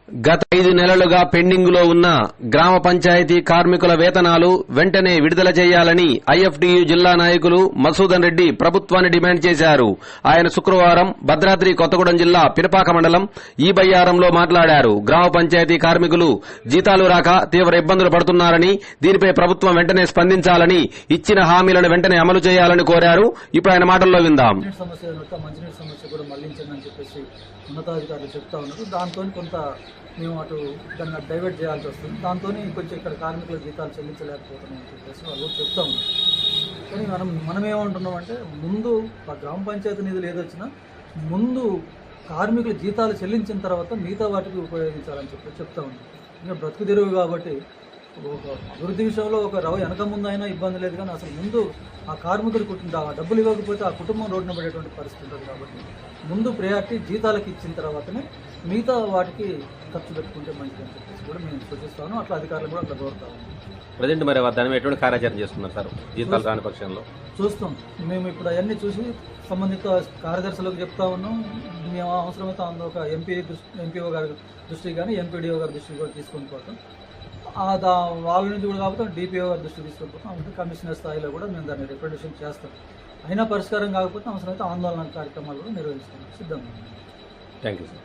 గత 5 నెలలుగా పెండింగులో ఉన్న గ్రామ పంచాయతీ కార్మికుల వేతనాలు వెంటనే విడుదల చేయాలని ఐఎఫ్టీయూ జిల్లా నాయకులు మసూదన్ రెడ్డి ప్రభుత్వాన్ని డిమాండ్ చేశారు. ఆయన శుక్రవారం భద్రాద్రి కొత్తగూడెం జిల్లా పినపాక మండలం ఈబయ్యారంలో మాట్లాడారు. గ్రామ పంచాయతీ కార్మికులు జీతాలు రాక తీవ్ర ఇబ్బందులు పడుతున్నారని, దీనిపై ప్రభుత్వం వెంటనే స్పందించాలని, ఇచ్చిన హామీలను వెంటనే అమలు చేయాలని కోరారు. ఇప్పుడు ఆయన మాటల్లో విందాం. మంచినీటి సమస్య కూడా మళ్లించండి చెప్పేసి ఉన్నతాధికారులు చెప్తా ఉన్నారు. దాంతో కొంత మేము అటు దాన్ని డైవర్ట్ చేయాల్సి వస్తుంది. దాంతో కొంచెం ఇక్కడ కార్మికుల జీతాలు చెల్లించలేకపోతున్నామని చెప్పేసి వాళ్ళు చెప్తా ఉన్నారు. కానీ మనం ఏమంటున్నామంటే, ముందు ఆ గ్రామ పంచాయతీ నిధులు ఏదొచ్చినా ముందు కార్మికుల జీతాలు చెల్లించిన తర్వాత మిగతా వాటికి ఉపయోగించాలని చెప్పి చెప్తా ఉన్నాం. ఇంకా బ్రతుకు తెరువు కాబట్టి ఒక అభివృద్ధి విషయంలో ఒక వెనక ముందు అయినా ఇబ్బంది లేదు, కానీ అసలు ముందు ఆ కార్మికుడు డబ్బులు ఇవ్వకపోతే ఆ కుటుంబం రోడ్డున పడేటువంటి పరిస్థితి ఉంటుంది. కాబట్టి ముందు ప్రయారిటీ జీతాలకు ఇచ్చిన తర్వాతనే మిగతా వాటికి ఖర్చు పెట్టుకుంటే మంచిదని చెప్పేసి కూడా మేము సూచిస్తాను. అట్లా అధికారులు కూడా అట్లా కోరుతాము. ప్రజెంట్ మరి దాని మీద ఎటువంటి కార్యాచరణ చేస్తున్నారు సార్? జీతాలు రాని పక్షంలో చూస్తాం. మేము ఇప్పుడు అవన్నీ చూసి సంబంధిత కార్యదర్శులకు చెప్తా ఉన్నాం. మేము అవసరమైతే ఒక ఎంపీఓ గారి దృష్టికి కానీ ఎంపీడీఓ గారి దృష్టికి కూడా తీసుకొని పోతాం. వాళ్ళ నుంచి కూడా కాకపోతే డిపిఓ గారి దృష్టికి తీసుకొని పోతాం. అంటే కమిషనర్ స్థాయిలో కూడా మేము దాన్ని రిప్రజెంటేషన్ చేస్తాం. అయినా పరిష్కారం కాకపోతే అవసరమైతే ఆందోళన కార్యక్రమాలు కూడా నిర్వహిస్తాం. సిద్ధంగా. Thank you sir.